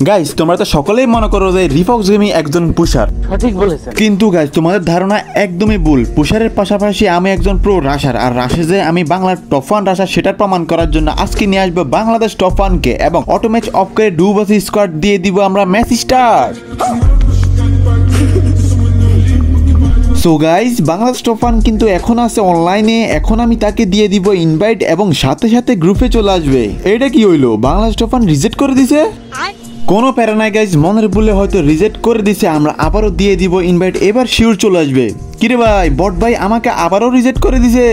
Guys তোমরা তো সকলেই মনে করো যে রিফক্স গেমিং একজন পুশার, সঠিক বলেছেন। কিন্তু গাইস তোমাদের ধারণা একদমই ভুল। পুশারের পাশাপাশি আমি একজন প্রো রাশার, আর রাশে যে আমি বাংলার টপ 1 রাশার সেটার প্রমাণ করার জন্য আজকে নিয়ে আসবো বাংলাদেশ টপ 1 কে, এবং অটো ম্যাচ অফ করে ডুবাসি স্কোয়াড দিয়ে দিব আমরা match start. So guys Bangladesh top 1 কিন্তু এখন আছে অনলাইনে, এখন আমি তাকে দিয়ে দিব ইনভাইট এবং সাথে সাথে গ্রুপে চলে আসবে। এটা কি হইলো, বাংলাদেশ টপ 1 রিজেক্ট করে দিছে? কোনো প্যারা নাই গাইস, মনের ভুলে হয়তো রিজেক্ট করে দিছে, আমরা আবারও দিয়ে দিব ইনভাইট, এবার শিওর চলে আসবে। কিরে ভাই, বট ভাই আমাকে আবারও রিজেক্ট করে দিছে।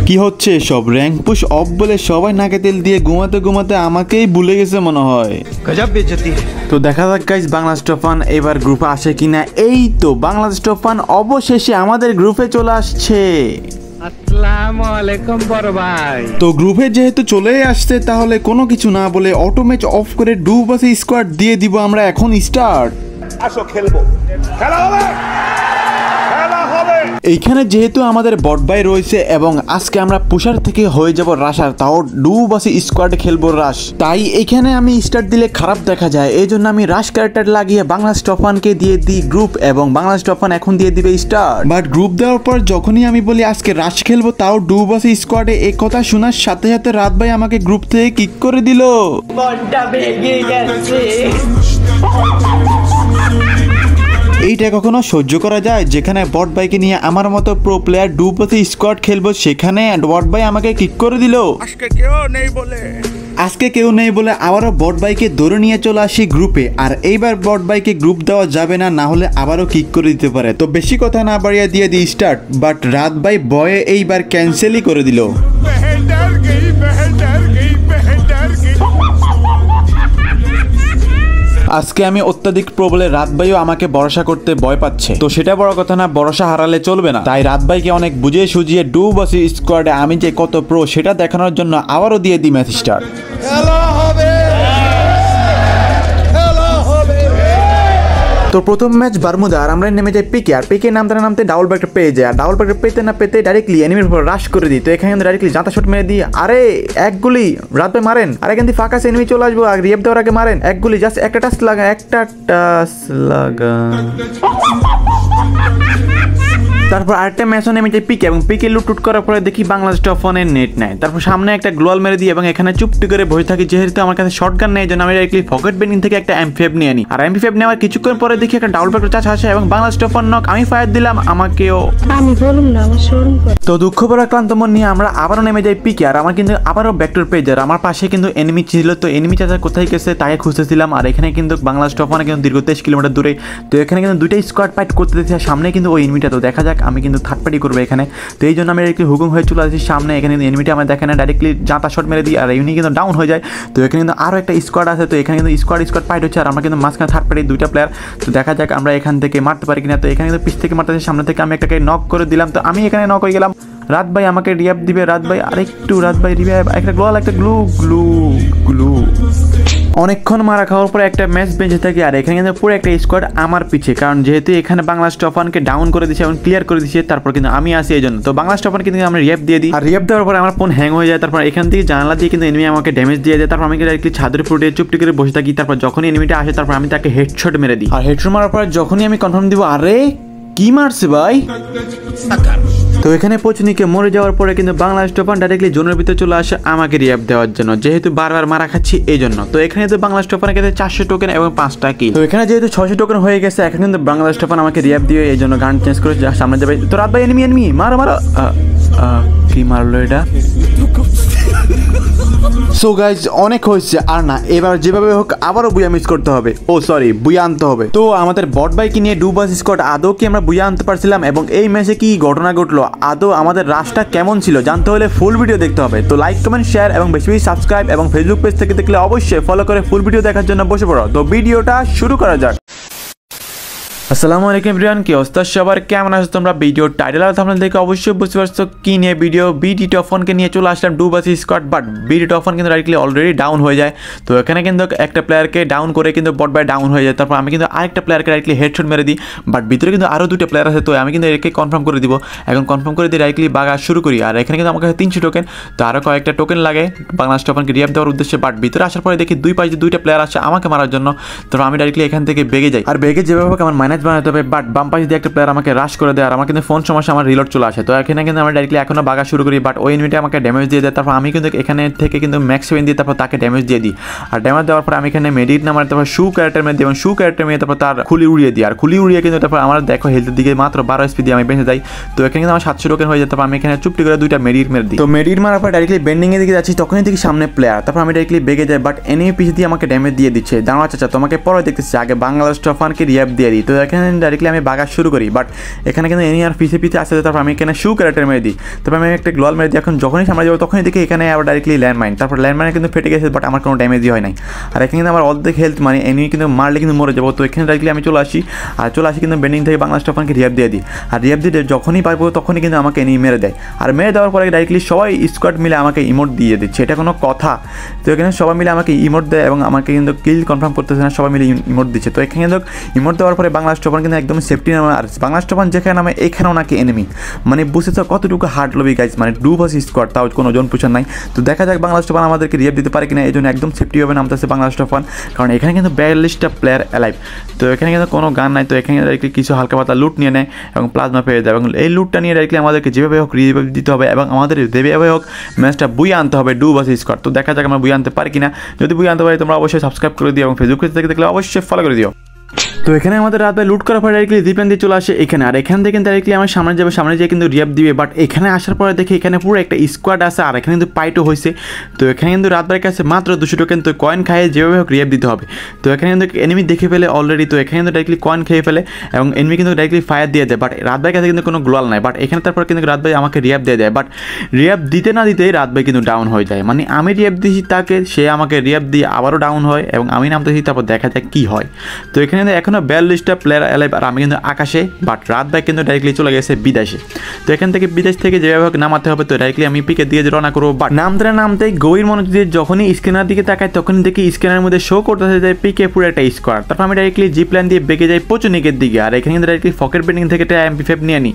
কি হচ্ছে সব, র্যাঙ্ক পুশ অফ বলে সবাই নাকে তেল দিয়ে ঘুমাতে ঘুমাতে আমাকেই ভুলে গেছে মনে হয়। গজব বেজতি। তো দেখা যাক গাইস বাংলাদেশ টপ 1 এবার গ্রুপে আসে কিনা। এই তো বাংলাদেশ টপ 1 অবশেষে আমাদের গ্রুপে চলে আসছে। আসসালামু আলাইকুম বড় ভাই। তো গ্রুপে যেহেতু চলে আসছে, তাহলে কোনো কিছু না বলে অটো ম্যাচ অফ করে ডুবাসি স্কোয়াড দিয়ে দিব আমরা এখন স্টার্ট। আসো খেলবো, খেলা হবে, খেলা হবে। এইখানে যেহেতু আমাদের বট ভাই রয়েছে এবং আজকে আমরা পুষার থেকে হয়ে যাব রাশার, তাও ডুবাসি স্কোয়াডে খেলবো রাশ, তাই এখানে আমি স্টার্ট দিলে খারাপ দেখা যায়, এই জন্য আমি রাশ ক্যারেক্টার লাগিয়ে বাংলাদেশ টপ 1 কে দিয়ে দিই গ্রুপ, এবং বাংলাদেশ টপ 1 এখন দিয়ে দিবে স্টার্ট। বাট গ্রুপ দেওয়ার পর যখনই আমি বলি আজকে রাশ খেলবো তাও ডুবাসি স্কোয়াডে, এই কথা শোনার সাথে সাথে রাত ভাই আমাকে গ্রুপ থেকে কিক করে দিল। বড়টা ভেঙে গেছে। এইটা কখনো সহ্য করা যায়, যেখানে বট ভাইকে নিয়ে আমার মতো প্রো প্লেয়ার ডুবাসি স্কোয়াড খেলবো, সেখানে বট ভাই আমাকে কিক করে দিল। আজকে কেউ নেই বলে আবারও বট ভাইকে ধরে নিয়ে চলে আসি গ্রুপে, আর এইবার বট ভাইকে গ্রুপ দেওয়া যাবে না, না হলে আবারও কিক করে দিতে পারে। তো বেশি কথা না বাড়িয়ে দিয়ে দিই স্টার্ট, বাট রাত ভাই বয়ে এইবার ক্যান্সেলই করে দিল। আজকে আমি অত্যাধিক প্রবলে রাত ভাইও আমাকে ভরসা করতে ভয় পাচ্ছে, তো সেটা বড় কথা না, ভরসা হারালে চলবে না। তাই রাত ভাইকে অনেক বুঝিয়ে সুঝিয়ে ডুবাসি স্কোয়াডে আমি যে কত প্রো সেটা দেখানোর জন্য আবারও দিয়ে দিই ম্যাচ স্টার্ট। তো প্রথম ম্যাচ বারমুদা, আর আমরা নেমে যাই পিকে, আর পিকে নামতে ডাবল ব্যাকটা পেয়ে যায়, আর ডাবল ব্যাকটা পেতে না পেতে ডাইরেক্টলি এনিমির উপর রাশ করে দিই। তো এখানে ডাইরেক্টলি জাঁতা শট মেরে দিই, আরে এক গুলি রাত ভাই মারেন, আর এখান থেকে ফাঁকা এনিমি চলে আসবো, আর রিয়েপ দেওয়ার আগে মারেন এক গুলি, জাস্ট একটা টাচ লাগা। তারপর আরেকটা ম্যাচও নেমে যাই পিকে, এবং পিকে লুট করার পরে দেখি বাংলাদেশ টপ 1 এর নেট নাই। তারপর সামনে একটা গ্লোয়াল মেরে দিই এবং এখানে চুপটি করে বসে থাকি, যেহেতু আমার কাছে শটগান নেই, জন্য আমি ডাইরেক্টলি পকেট বেনিং থেকে একটা M5 নিয়ে নিই, আর M5 নেওয়ার কিছুক্ষণ পরে দেখি একটা ডাবল ব্যাক চাষ আসে এবং বাংলাদেশ টপ 1 নক। আমি ফায়ার দিলাম, আমাকেও আমি বলুম না আমার শরম করে। তো দুঃখ ভরা ক্লান্ত মন নিয়ে আমরা আবারও নেমে যাই পিকে, আর আমার কিন্তু আবারও ব্যাকটোর পেজ, আর আমার পাশে কিন্তু এনিমি ছিল। তো এনিমি চাচা কোথায় গেছে তাকে খুঁজতেছিলাম, আর এখানে কিন্তু বাংলাদেশ টপ 1 কিন্তু দীর্ঘ 23 কিলোমিটার দূরে। তো এখানে কিন্তু দুইটা স্কোয়াড ফাইট করতে দিচ্ছে, সামনে কিন্তু ওই এনিমিটা। তো দেখা যাক, আমি কিন্তু থার্ড পার্টি করবো এখানে, তো এই জন্য আমি একটু হুকুম হয়ে চলে আসছি সামনে। এখানে কিন্তু এনিমিটা আমার দেখে না, ডাইরেক্টলি জাঁতা শট মেরে দিই, আর ইউনি কিন্তু ডাউন হয়ে যায়। তো এখানে কিন্তু আরও একটা স্কোয়াড আছে, তো এখানে কিন্তু স্কোয়াড ফাইট হচ্ছে, আর আমরা কিন্তু মাঝখানে থার্ড পার্টি দুইটা প্লেয়ার। তো দেখা যাক আমরা এখান থেকে মারতে পারি কিনা। তো এখানে কিন্তু পিছ থেকে মারতে, সামনে থেকে আমি একটাকে নক করে দিলাম, তো আমি এখানে নক হয়ে গেলাম। রাত ভাই আমাকে রিয়াপ দিবে, রাত ভাই আরেকটু, রাত ভাই রিভাইভ, একটা গ্লোয়াল, একটা গ্লু। অনেকক্ষণ মারা খাওয়ার পরে একটা ম্যাচ বেঁচে থাকে, আর এখানে কিন্তু পুরো একটা স্কোয়াড আমার পিছে, কারণ যেহেতু এখানে বাংলাদেশ টপ 1 কে ডাউন করে দিচ্ছে এবং ক্লিয়ার করে দিচ্ছে, তারপর কিন্তু আমি আসি এই জন্য। তো বাংলাদেশ টপ 1 কিন্তু আমরা রিয়াপ দিয়ে দিই, আর রিয়াপ দেওয়ার পরে আমার ফোন হ্যাং হয়ে যায়। তারপর এখান থেকে জানালা দিয়ে কিন্তু এনিমি আমাকে ড্যামেজ দিয়ে দেয়, তারপর আমি ডাইরেক্টলি ছাদের উপর চুপটি করে বসে থাকি। তারপর যখনই এনিমিটা আসে, তারপর আমি তাকে হেডশট মেরে দিই, আর হেডশট মারার পর যখনই আমি কনফার্ম দিব, আরে কি মারছে ভাই। তো এখানে পৌঁছনিকে মরে যাওয়ার পরে কিন্তু বাংলাদেশ টপ 1 ডাইরেক্টলি জোনের ভিতরে চলে আসে আমাকে রিয়াপ দেওয়ার জন্য, যেহেতু বারবার মারা খাচ্ছি এই জন্য। তো এখানে তো বাংলাদেশ টপ 1 এর 400 টোকেন এবং 5টা কিল। তো এখানে যেহেতু 600 টোকেন হয়ে গেছে, এখন কিন্তু বাংলাদেশ টপ 1 আমাকে রিয়াপ দিয়ে এই জন্য গান চেঞ্জ করে সামনে যাবে। তো রাত ভাই এনিমি মারো কি মারলো এটা। সো গাইজ অনেক হয়েছে, আর না, এবার যেভাবে হোক আবারও বুয়া মিস করতে হবে, বুয়া আনতে হবে। তো আমাদের বট বাইকে নিয়ে ডুবাসি স্কোয়াড আদৌ কি আমরা বুয়া আনতে পারছিলাম, এবং এই ম্যাচে কি ঘটনা ঘটলো, আদৌ আমাদের রাশটা কেমন ছিল, জানতে হলে ফুল ভিডিও দেখতে হবে। তো লাইক কমেন্ট শেয়ার এবং বেশি বেশি সাবস্ক্রাইব, এবং ফেসবুক পেজ থেকে দেখলে অবশ্যই ফলো করে ফুল ভিডিও দেখার জন্য বসে পড়ো। তো ভিডিওটা শুরু করা যাক। আসসালামু আলাইকুম এভরিওয়ান, কি অবস্থা সবার, কেমন আছো তোমরা? ভিডিও টাইটেল আর থাম্বনেল দেখে অবশ্যই বুঝতে পারছো কি নিয়ে ভিডিও। বিডি টফনকে নিয়ে চলে আসলাম duo versus squad, but BD টফন কিন্তু ডাইরেক্টলি অলরেডি ডাউন হয়ে যায়। তো এখানে কিন্তু একটা প্লেয়ারকে ডাউন করে কিন্তু বট বাই ডাউন হয়ে যায়। তারপর আমি কিন্তু আরেকটা প্লেয়ারকে ডাইরেক্টলি হেডশট মেরে দিই, বাট ভিতরে কিন্তু আরও দুটো প্লেয়ার আছে। তো আমি কিন্তু একে কনফার্ম করে দিব, এখন কনফার্ম করে দিয়ে ডাইরেক্টলি বাগা শুরু করি। আর এখানে কিন্তু আমার কাছে 300 টোকেন, তো আরও কয়েকটা টোকেন লাগে বাংলাদেশ টফনকে রিয়াপ দেওয়ার উদ্দেশ্যে। বাট ভিতরে আসার পরে দেখি দুই পাশে দুইটা প্লেয়ার আসে আমাকে মারার জন্য। তারপর আমি ডাইরেক্টলি এখান থেকে বেগে যাই, আর বেগে যেভাবে হোক আমার মাইনাস বানাতে হবে। বাট বাম পাশে দিয়ে একটা প্লেয়ার আমাকে রাশ করে দেয়, আর আমার কিন্তু ফোন সমস্যা, আমার রিলোড চলে আসে। তো এখানে কিন্তু আমরা ডাইরেক্টলি এখনো বাগা শুরু করি, বাট ওই এনিমিটা আমাকে ড্যামেজ দিয়ে দেয়। তারপর আমি কিন্তু এখানে থেকে কিন্তু ম্যাক্স 7 দিয়ে তারপর তাকে ড্যামেজ দিয়ে দিই। আর ড্যামেজ দেওয়ার পর আমি এখানে মেডিট নামার তারপর শু ক্যারেক্টার মেরে দিই, এবং শু ক্যারেক্টার মেরে তারপর তার খুলি উড়িয়ে দিই। আর খুলি উড়িয়ে কিন্তু তারপর আমার দেখো হেলথের দিকে মাত্র 12 SP দিয়ে আমি বেঁচে যাই। তো এখানে কিন্তু আমার 700 টোকেন হয়ে যায়। তারপর আমি এখানে চুপটি করে দুইটা মেডিট মেরে দিই। তো মেডিট মারার পর ডাইরেক্টলি বেন্ডিংয়ের দিকে যাচ্ছি, তখনই দেখি সামনে প্লেয়ার। তারপর আমি ডাইরেক্টলি বেগে যাই, বাট এনিমি পিছে দিয়ে আমাকে ড্যামেজ দিয়ে দিচ্ছে। দাঁড়া চাচা, তোমাকে পরে দেখতেছি, আগে বাংলাদেশ টফনকে রিয়াপ দিয়ে দিই। তো এখানে ডাইরেক্টলি আমি বাগা শুরু করি, বাট এখানে কিন্তু এনি আর পিছে পিছে আসতে। তারপর আমি এখানে শু ক্যারেক্টার মেরে দিই। তারপর আমি একটা গ্লোয়াল মেরে দিই। এখন যখনই সামনে যাবো তখনই দেখি এখানে আবার ডাইরেক্টলি ল্যান্ডমাইন। তারপর ল্যান্ডমাইনে কিন্তু ফেটে গেছে, বাট আমার কোনো ড্যামেজই হয় নাই। আর এখানে কিন্তু আমার অর্ধেক হেলথ, মানে এনিমি কিন্তু মারলে কিন্তু মরে যাবো। তো এখানে ডাইরেক্টলি আমি চলে আসি, আর চলে আসি কিন্তু বেন্ডিং থেকে বাংলাদেশ টফনকে রিয়াপ দিয়ে দিই। আর রিয়াপ দিয়ে যখনই পারবো তখনই কিন্তু আমাকে এনিমি মেরে দেয়। আর মেরে দেওয়ার পরে ডাইরেক্টলি সবাই স্কোয়াড মিলে আমাকে ইমোট দিয়ে দিচ্ছে, এটা কোনো কথা? তো এখানে সবাই মিলে আমাকে ইমোট দেয়, এবং আমাকে কিন্তু কিল কনফার্ম করতেছে না, সবাই মিলে ইমোট দিচ্ছে। তো এখানে কিন্তু ইমোট দেওয়ার পরে বাংলাদেশ টফন কিন্তু একদম সেফটি নামে। আর বাংলাদেশ টফন যেখানে নামে এখানেও নাকি এনিমি, মানে বুঝেছো কতটুকু হার্ড লবি গাইজ, মানে ডু ভার্সেস স্কোয়াড, তাও কোনো জন পুষার নাই। তো দেখা যাক বাংলাদেশ টফন আমাদেরকে রিয়াপ দিতে পারে কিনা। এই জন্য একদম সেফটিভাবে নামতেছে বাংলাদেশ টফন, কারণ এখানে কিন্তু 42টা প্লেয়ার অ্যালাইভ। তো এখানে কিন্তু কোনো গান নাই। তো এখানে ডাইরেক্টলি কিছু হালকা পাতলা লুট নিয়ে নেয় এবং প্লাজমা পেয়ে যায়, এবং এই লুটটা নিয়ে ডাইরেক্টলি আমাদেরকে যেভাবে হোক রিভাইভ দিতে হবে, এবং আমাদের যেভাবে হোক ম্যাচটা বুয়ে আনতে হবে ডু ভার্সেস স্কোয়াড। তো দেখা যাক আমরা বুয়ে আনতে পারি কিনা। যদি বুয়ে আনতে পারি তোমরা অবশ্যই সাবস্ক্রাইব করে দিও, এবং ফেসবুক পেজ থেকে দেখলে অবশ্যই ফলো করে দিও। তো এখানে আমাদের রাতে লুট করার পরে ডাইরেক্টলি জিপ্ল্যান দিয়ে চলে আসে এখানে। আর এখান থেকে ডাইরেক্টলি আমার সামনে যাবে, সামনে যেয়ে কিন্তু রিয়াপ দিবে। বাট এখানে আসার পরে দেখি এখানে পুরো একটা স্কোয়াড আছে, আর এখানে কিন্তু পাইটও হয়েছে। তো এখানে কিন্তু রাতবারের কাছে মাত্র 200 টোকেন, তো কয়েন খাইয়ে যেভাবে হোক রিয়াপ দিতে হবে। তো এখানে কিন্তু এনিমি দেখে ফেলে অলরেডি। তো এখানে কিন্তু ডাইরেক্টলি কয়েন খেয়ে ফেলে, এবং এনিমি কিন্তু ডাইরেক্টলি ফায়ার দিয়ে দেয়। বাট রাতবারের কাছে কিন্তু কোনো গ্লোয়াল নাই। বাট এখানে তারপর কিন্তু রাতবাই আমাকে রিয়াপ দিয়ে দেয়। বাট রিয়াপ দিতে না দিতেই রাতবাই কিন্তু ডাউন হয়ে যায়, মানে আমি রিয়াপ দিয়েছি তাকে, সে আমাকে রিয়াপ দিয়ে আবারও ডাউন হয়, এবং আমি নামতেছি। তারপর দেখা যায় কী হয়। তো এখানে এখনও 42টা প্লেয়ার অ্যালাইভ, আর আমি কিন্তু আকাশে। বাট রাত ভাই কিন্তু ডাইরেক্টলি চলে গেছে বিদেশে। তো এখান থেকে বিদেশ থেকে যেভাবে হোক নামাতে হবে। তো ডাইরেক্টলি আমি পিকে দিয়ে রওনা করবো। বাট নামতেই গভীর মনোযোগ দিয়ে যখনই স্ক্যানার দিকে তাকাই, তখনই দেখি স্ক্যানারের মধ্যে শো করতেছে যে পিকে পুরো একটা স্কোয়াড। তারপর আমি ডাইরেক্টলি জিপ্ল্যান দিয়ে বেগে যাই পচুনিকের দিকে। আর এখানে কিন্তু ডাইরেক্টলি ফকেট বেন্ডিং থেকে একটা MP5 নিয়ে নিই।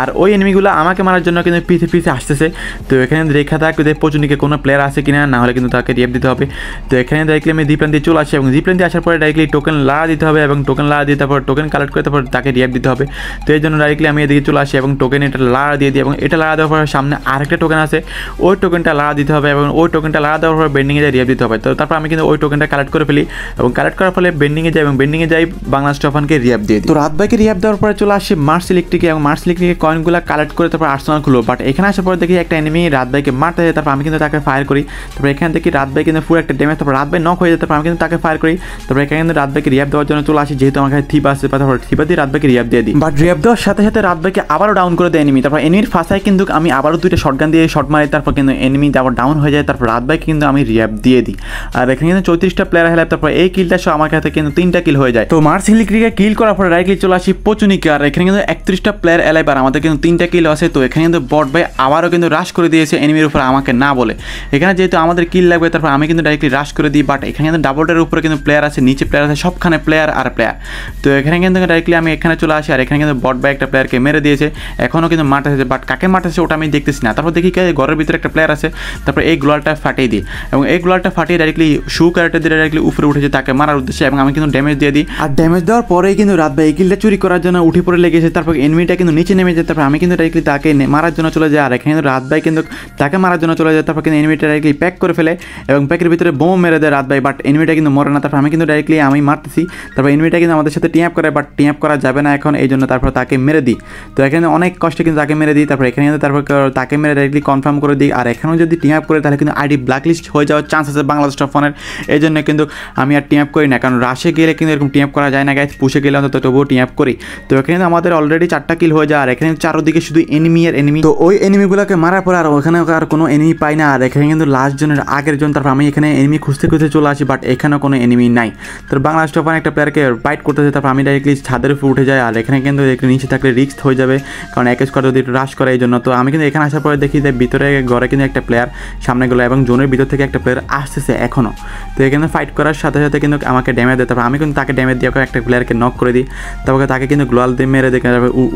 আর ওই এনিমিগুলো আমাকে মারার জন্য কিন্তু পিছে পিছে আসতেছে। তো এখানে রেখা থাকবে যে পচুনিকে কোনো প্লেয়ার আছে কিনা, না হলে কিন্তু তাকে রিয়াপ দিতে হবে। তো এখানে ডাইরেক্টলি আমি জিপ্ল্যান দিয়ে চলে আসি, এবং জিপ্ল্যান দিয়ে আসার পরে ডাইরেক্টলি টোকেন লাড়া দিতে হবে, এবং টোকেন লাড়া দিয়ে তারপর টোকেন কালেক্ট করে তারপর তাকে রিয়াপ দিতে হবে। তো এই জন্য ডাইরেক্টলি আমি এদিকে চলে আসি, এবং টোকেন এটা লাড়া দিয়ে দিই। এবং এটা লাড়া দেওয়ার পর সামনে আরেকটা টোকেন আছে, ওই টোকেনটা লাড়া দিতে হবে, এবং ওই টোকেনটা লাড়া দেওয়ার পর বেন্ডিংয়ে যাই রিয়াপ দিতে হবে। তো তারপর আমি কিন্তু ওই টোকেনটা কালেক্ট করে ফেলি, এবং কালেক্ট করার ফলে বেন্ডিংয়ে যাই, এবং বেন্ডিংয়ে যাই বাংলাদেশ টফনকে রিয়াপ দিয়ে দিই। তো রাত ভাইকে রিয়াপ দেওয়ার পরে চলে আসি মার্স ইলেকট্রিকে, এবং মার্স ইলেকট্রিকে কয়েনগুলো কালেক্ট করে তারপর আর্সেনাল খুলো। বাট এখানে আসার পরে দেখি একটা এনিমি রাত ভাইকে মারতে যায়। তারপর আমি কিন্তু তাকে ফায়ার করি। তারপর এখান থেকে রাত ভাই কিন্তু পুরো একটা ড্যামেজ, তারপর রাত ভাই নক হয়ে যায়। তারপর আমি কিন্তু তাকে ফায়ার করি। তারপর এখানে কিন্তু রাত ভাইকে রিয়াপ দেওয়ার জন্য চলে আসি, যেহেতু আমার কাছে থিপ আছে। তারপর থিপা দিয়ে রাত ভাইকে রিয়াপ দিয়ে দিই। বাট রিয়াপ দেওয়ার সাথে সাথে রাত ভাইকে আবারও ডাউন করে দেয় এনিমি। তারপর এনিমির ফাঁসায় কিন্তু আমি আবারও দুইটা শটগান দিয়ে শট মারি। তারপর কিন্তু এনিমি আবার ডাউন হয়ে যায়। তারপর রাত ভাইকে কিন্তু আমি রিয়াপ দিয়ে দিই। আর এখানে কিন্তু 34টা প্লেয়ার হেলায়। তারপর এই কিলটা সহ আমার কাছে কিন্তু 3টা কিল হয়ে যায়। তো মার্স ইলেকট্রিকে কিল করার পরে ডাইরেক্টলি চলে আসি পচুনিকে। আর এখানে কিন্তু 31টা প্লেয়ার এলাইভ, আর আমাদের কিন্তু 3টা কিল আছে। তো এখানে কিন্তু বট ভাই আবারও কিন্তু রাশ করে দিয়েছে এনিমির উপরে আমাকে না বলে। এখানে যেহেতু আমাদের কিল লাগবে, তারপর আমি কিন্তু ডাইরেক্টলি রাশ করে দিই। বাট এখানে কিন্তু ডাবলটার উপরে কিন্তু প্লেয়ার আছে, নিচে প্লেয়ার আছে, সবখানে প্লেয়ার আর প্লেয়ার। তো এখানে কিন্তু ডাইরেক্টলি আমি এখানে চলে আসি, আর এখানে কিন্তু বট ভাই একটা প্লেয়ারকে মেরে দিয়েছে। এখনও কিন্তু মারতেছে, বাট কাকে মারতেছে ওটা আমি দেখতেছি না। তারপর দেখি ঘরের ভিতরে একটা প্লেয়ার আছে। তারপর এই গ্লোয়ালটা ফাটিয়ে দিই, এবং এই গ্লোয়ালটা ফাটিয়ে ডাইরেক্টলি শু ক্যারেক্টার দিয়ে ডাইরেক্টলি উপরে উঠেছে তাকে মারার উদ্দেশ্যে, এবং আমি কিন্তু ড্যামেজ দিয়ে দিই। আর ড্যামেজ দেওয়ার পরেই কিন্তু রাত ভাই এই কিলটা চুরি করার জন্য উঠে পড়ে লেগেছে। তারপর এনিমিটা কিন্তু নিচে নেমে যায়। তারপর আমি কিন্তু ডাইরেক্টলি তাকে মারার জন্য চলে যাই। আর এখানে কিন্তু রাত ভাই কিন্তু তাকে মারার জন্য চলে যায়। তারপর কিন্তু এনিমিটা ডাইরেক্টলি প্যাক করে ফেলে, এবং প্যাকের ভিতরে বোম মেরে দেয় রাত ভাই। বাট এনিমিটা কিন্তু মরে না। তারপর আমি কিন্তু ডাইরেক্টলি আমি মারতেছি। তারপর এনিমিটা কিন্তু আমাদের সাথে টিম আপ করে, বাট টিম আপ করা যাবে না এখন, এই জন্য তারপর তাকে মেরে দিই। তো এখানে অনেক কষ্টে কিন্তু তাকে মেরে দিই। তারপর এখানে কিন্তু তারপর তাকে মেরে ডাইরেক্টলি কনফার্ম করে দিই। আর এখানেও যদি টিম আপ করে তাহলে কিন্তু আইডি ব্ল্যাকলিস্ট হয়ে যাওয়ার চান্স আছে বাংলাদেশ টফনের। এই জন্য কিন্তু আমি আর টিম আপ করি না, কারণ রাশে গেলে কিন্তু এরকম টিম আপ করা যায় না গাইস। পুষে গেলে অন্তত তবুও টিম আপ করি। তো এখানে আমাদের অলরেডি 4টা কিল হয়ে যায়। আর এখানে চারোদিকে শুধু এনিমি আর এনিমি। তো ওই এনিমিগুলোকে মারার পর আর ওখানে আর কোনো এনিমি পাই না। আর এখানে কিন্তু লাস্ট জনের আগের জন। তারপর আমি এখানে এনিমি খুঁজতে খুঁজতে চলে আসি, বাট এখানেও কোনো এনিমি নাই। তো বাংলাদেশ টফন একটা প্লেয়ারকে বাইট ফাইট করতেছে। তারপর আমি ডাইরেক্টলি ছাদের উপর উঠে যাই, আর এখানে কিন্তু নিচে থাকলে রিস্ক হয়ে যাবে, কারণ এক স্কোয়াড যদি একটু রাশ করে এই জন্য। তো আমি কিন্তু এখানে আসার পরে দেখি যে ভিতরে ঘরে কিন্তু একটা প্লেয়ার সামনে গেলো এবং জোনের ভিতর থেকে একটা প্লেয়ার আসতেছে এখনও। তো এখানে ফাইট করার সাথে সাথে কিন্তু আমাকে ড্যামেজ দেয়। তারপর আমি কিন্তু তাকে ড্যামেজ দিয়ে একটা প্লেয়ারকে নক করে দিই। তারপরে তাকে কিন্তু গ্লোয়াল দিয়ে মেরে দেখে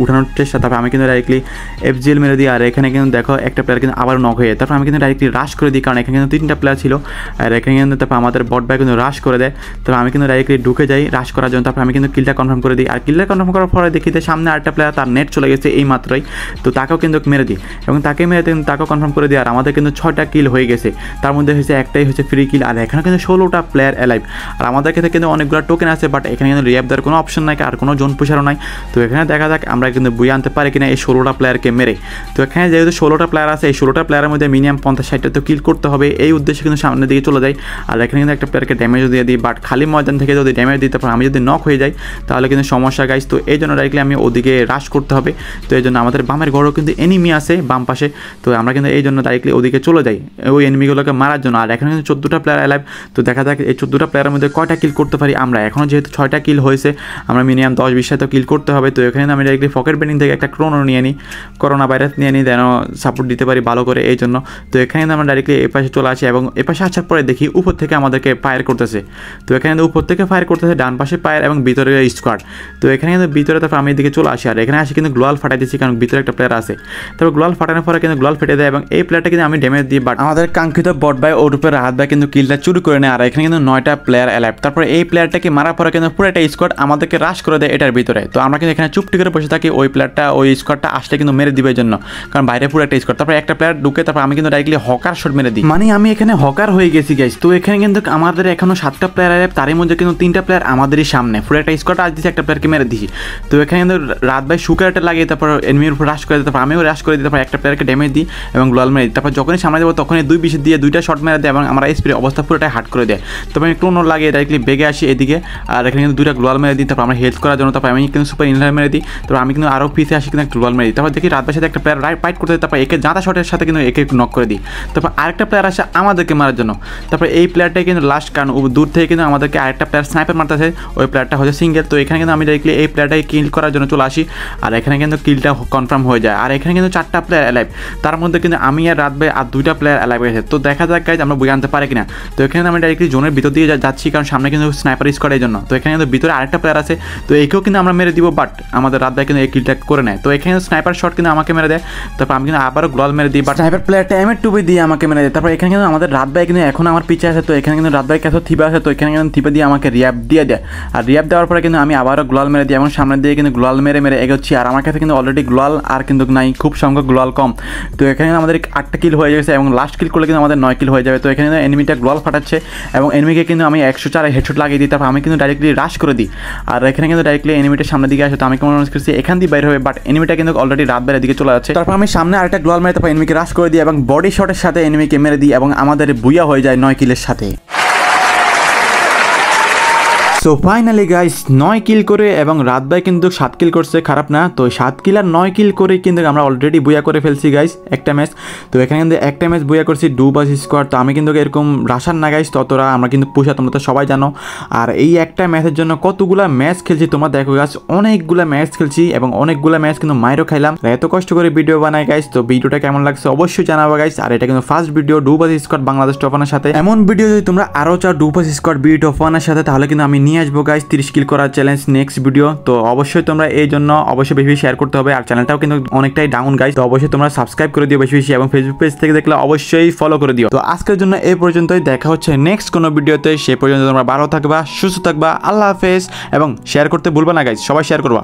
উঠানোর চেষ্টা। তারপর আমি কিন্তু ডাইরেক্টলি FGL মেরে দিই, আর এখানে কিন্তু দেখো একটা প্লেয়ার কিন্তু আবার নক হয়ে যায়। তারপর আমি কিন্তু ডাইরেক্টলি রাশ করে দিই, কারণ এখানে কিন্তু 3টা প্লেয়ার ছিল, আর এখানে কিন্তু তারপর আমাদের বট ভাই কিন্তু রাশ করে দেয়। তারপর আমি কিন্তু ডাইরেক্টলি ঢুকে যাই রাশ করার জন্য। তারপর আমি কিন্তু কিলটা কনফার্ম করে দিই, আর কিলটা কনফার্ম করার পরে দেখি যে সামনে আরেকটা প্লেয়ার, তার নেট চলে গেছে এই মাত্রই। তো তাকেও কিন্তু মেরে দিই এবং তাকে মেরে কিন্তু তাকেও কনফার্ম করে দিই, আর আমাদের কিন্তু 6টা কিল হয়ে গেছে। তার মধ্যে হচ্ছে একটাই হচ্ছে ফ্রি কিল, আর এখানে কিন্তু 16টা প্লেয়ার অ্যালাইভ। আর আমাদের কাছে কিন্তু অনেকগুলো টোকেন আছে, বাট এখানে কিন্তু রিয়াপ দেওয়ার কোনো অপশন নাই, আর কোনো জোন পুষারও নাই। তো এখানে দেখা যাক আমরা কিন্তু বুয়ে আনতে পারি কিনা এই 16টা প্লেয়ারকে মেরে। তো এখানে যেহেতু 16টা প্লেয়ার আছে, এই 16টা প্লেয়ারের মধ্যে মিনিমাম 50-60টা তো কিল করতে হবে, এই উদ্দেশ্যে কিন্তু সামনের দিকে চলে যায়। আর এখানে কিন্তু একটা প্লেয়ারকে ড্যামেজ দিয়ে দিই, বাট খালি ময়দান থেকে যদি ড্যামেজ দিই তারপর আমি যদি নক হয়ে যাই তাহলে কিন্তু সমস্যা গাইস। তো এই জন্য ডাইরেক্টলি আমি ওদিকে রাশ করতে হবে। তো এই জন্য আমাদের বামের ঘরেও কিন্তু এনিমি আছে বাম পাশে, তো আমরা কিন্তু এই জন্য ডাইরেক্টলি ওদিকে চলে যাই ওই এনিমিগুলোকে মারার জন্য। আর এখানে কিন্তু 14টা প্লেয়ার অ্যালাইভ। তো দেখা যাক এই 14টা প্লেয়ারের মধ্যে কয়টা কিল করতে পারি আমরা। এখনও যেহেতু 6টা কিল হয়েছে, আমরা মিনিমাম 10-20টা তো কিল করতে হবে। তো এখানে আমি ডাইরেক্টলি পকেট বেন্ডিং থেকে একটা ক্রোনো নিয়ে নিই, করোনা ভাইরাস নিয়ে নিই, যেন সাপোর্ট দিতে পারি ভালো করে এই জন্য। তো এখানে আমরা ডাইরেক্টলি এ পাশে চলে আসি এবং এ পাশে আসার পরে দেখি উপর থেকে আমাদেরকে ফায়ার করতেছে। তো এখানে উপর থেকে ফায়ার করতেছে, ডান পাশে ফায়ার এবং ভিতরে স্কোয়াড। তো এখানে কিন্তু ভিতরে তারপর আমি এদিকে চলে আসি, আর এখানে আসি কিন্তু গ্লোয়াল ফাটাই দিচ্ছি, কারণ ভিতরে একটা প্লেয়ার আছে। তারপর গ্লোয়াল ফাটানোর পরে কিন্তু গ্লোয়াল ফেটে দেয় এবং এই প্লেয়ারটা কিন্তু আমি ড্যামেজ দিই, বাট আমাদের কাঙ্ক্ষিত বট ভাই ওর উপরে রাহাত ভাই কিন্তু কিলটা চুরি করে নেয়। আর এখানে কিন্তু 9টা প্লেয়ার অ্যালাইভ। তারপর এই প্লেয়ারটাকে মারার পরে কিন্তু পুরো একটা স্কোয়াড আমাদেরকে রাশ করে দেয় এটার ভিতরে। তো আমরা কিন্তু এখানে চুপটি করে বসে থাকি, ওই প্লেয়ারটা ওই স্কোয়াডটা আসলে কিন্তু মেরে দিবে জন্য, কারণ বাইরে পুরো একটা স্কোয়াড। তারপর একটা প্লেয়ার ঢুকে, তারপর আমি কিন্তু ডাইরেক্টলি হকার শট মেরে দিই, মানে আমি এখানে হকার হয়ে গেছি গাইস। তো এখানে কিন্তু আমাদের এখনো 7টা প্লেয়ার অ্যালাইভ, তারই মধ্যে কিন্তু 3টা প্লেয়ার আমাদেরই সামনে, পুরো একটা স্কোয়াড আজ দিচ্ছে, একটা প্লেয়ারকে মেরে দিছি। তো এখানে কিন্তু রাত ভাই সুকারটা লাগিয়ে তারপর এনিমির উপর রাশ করে দিই, তারপর আমিও রাশ করে দিই, তারপর একটা প্লেয়ারকে ড্যামেজ দিই এবং গ্লোয়াল মেরে দিই। তারপর যখনই সামনে যাবো তখনই 2 বিশ দিয়ে 2টা শট মেরে দেয় এবং আমার স্পিড অবস্থা পুরোটাই হার্ড করে দেয়। তারপর আমি ক্লোনো লাগিয়ে ডাইরেক্টলি বেগে আসি এদিকে, আর এখানে কিন্তু 2টা গ্লোয়াল মেরে দিই। তারপর আমরা হেল্প করার জন্য তারপর আমি কিন্তু সুপার ইনহার মেরে দিই। তারপর আমি কিন্তু আরও পিছিয়ে আসি কিন্তু একটা গ্লোয়াল মেরে দিই। তারপর দেখি রাত ভাইয়ের সাথে একটা প্লেয়ার ফাইট করতে, তারপর একে জাঁতা শটের সাথে কিন্তু একে নক করে দিই। তারপর আরেকটা প্লেয়ার আসে আমাদেরকে মারার জন্য। তারপর এই প্লেয়ারটাই কিন্তু লাস্ট, কারণ দূর থেকে কিন্তু আমাদেরকে আরেকটা প্লেয়ার স্নাইপার মারতেছে, ওই প্লেয়ারটা হচ্ছে সিঙ্গেল। তো এখানে কিন্তু আমি ডাইরেক্টলি এই প্লেয়ারটাকে কিল করার জন্য চলে আসি, আর এখানে কিন্তু কিলটা কনফার্ম হয়ে যায়। আর এখানে কিন্তু 4টা প্লেয়ার অ্যালাইভ, তার মধ্যে কিন্তু আমি আর রাত ভাই আর 2টা প্লেয়ার অ্যালাইভ গেছে। তো দেখা যাক গাইজ আমরা বুঝে আনতে পারি কিনা। তো এখানে আমি ডাইরেক্টলি জোনের ভিতর দিয়ে যাচ্ছি, কারণ সামনে কিন্তু স্নাইপার স্কোয়াড এই জন্য। তো এখানে কিন্তু ভিতরে আরেকটা প্লেয়ার আছে, তো একেও কিন্তু আমরা মেরে দিব, বাট আমাদের রাত ভাই কিন্তু এই কিলটা করে নেয়। তো এখানে স্নাইপার শট কিন্তু আমাকে মেরে দেয়, তারপর আমি কিন্তু আবারও গ্লোয়াল মেরে দিই, বাট স্নাইপার প্লেয়ারটা M2 দিয়ে আমাকে মেরে দেয়। তারপর এখানে কিন্তু আমাদের রাত ভাই কিন্তু এখন আমার পিছিয়ে আছে। তো এখানে কিন্তু রাত ভাই কাছে থিপে আছে, তো এখানে কিন্তু থিপে দিয়ে আমাকে রিয়াপ দিয়ে দেয়। আর রিয়াপ দেওয়ার পরে কিন্তু আমি আবারও গ্লোয়াল মেরে দিই এবং সামনে দিয়ে কিন্তু গ্লোয়াল মেরে এগোচ্ছি। আর আমার কাছে কিন্তু অলরেডি গ্লোয়াল আর কিন্তু নাই, খুব সংখ্যক গ্লোয়াল কম। তো এখানে আমাদের 8টা কিল হয়ে গেছে এবং লাস্ট কিল করলে কিন্তু আমাদের 9 কিল হয়ে যাবে। তো এখানে এনিমিটা গ্লোয়াল ফাটাচ্ছে এবং এনিমিকে কিন্তু আমি 104 হেডশট লাগিয়ে দিই। তারপর আমি কিন্তু ডাইরেক্টলি রাশ করে দিই, আর এখানে কিন্তু ডাইরেক্টলি এনিমিটার সামনের দিকে আসে। তো আমি কেমন মনে করছি এখান দিয়ে বাইরে হবে, বাট এনিমিটা কিন্তু অলরেডি রাত বাইরের দিকে চলে যাচ্ছে। তারপর আমি সামনে আরেকটা গ্লোয়াল মেরে তারপর এনিমিকে রাশ করে দিই এবং বডি শটের সাথে এনিমিকে মেরে দিই এবং আমাদের বুইয়া হয়ে যায় 9 কিলের সাথে। সো ফাইনালি গাইস 9 কিল করে এবং রাত ভাই কিন্তু 7 কিল করছে, খারাপ না। তো 7 কিল আর 9 কিল করে কিন্তু আমরা অলরেডি বুয়া করে ফেলছি গাইস একটা ম্যাচ। তো এখানে কিন্তু একটা ম্যাচ বুয়া করছি ডুবাস স্কোয়াড। তো আমি কিন্তু এরকম রাশার না গাইস, ততটা আমরা কিন্তু পুষা, তোমরা তো সবাই জানো। আর এই একটা ম্যাচের জন্য কতগুলা ম্যাচ খেলছি তোমরা দেখো গাইস, অনেকগুলা ম্যাচ খেলছি এবং অনেকগুলা ম্যাচ কিন্তু মাইরও খাইলাম। এত কষ্ট করে ভিডিও বানাই গাইস, তো ভিডিওটা কেমন লাগছে অবশ্যই জানাবো গাইস। আর এটা কিন্তু ফার্স্ট ভিডিও ডুবাস স্কোয়াড বাংলাদেশ টপ 1 এর সাথে। এমন ভিডিও যদি তোমরা আরও চাও ডুবাস স্কোয়াড বি টপ 1 এর সাথে, তাহলে কিন্তু আমি নিয়ে আসবো গাইস 30 কিল করার চ্যালেঞ্জ নেক্সট ভিডিও। তো অবশ্যই তোমরা এই জন্য অবশ্যই বেশি শেয়ার করতে হবে। আর চ্যানেলটাও কিন্তু অনেকটাই ডাউন গাইস, তো অবশ্যই তোমরা সাবস্ক্রাইব করে দিও বেশি বেশি এবং ফেসবুক পেজ থেকে দেখলে অবশ্যই ফলো করে দিও। তো আজকের জন্য এই পর্যন্তই, দেখা হচ্ছে নেক্সট কোনো ভিডিওতে। সে পর্যন্ত তোমরা ভালো থাকবা, সুস্থ থাকবা, আল্লাহ হাফেজ এবং শেয়ার করতে ভুলবা না গাইস, সবাই শেয়ার করবা।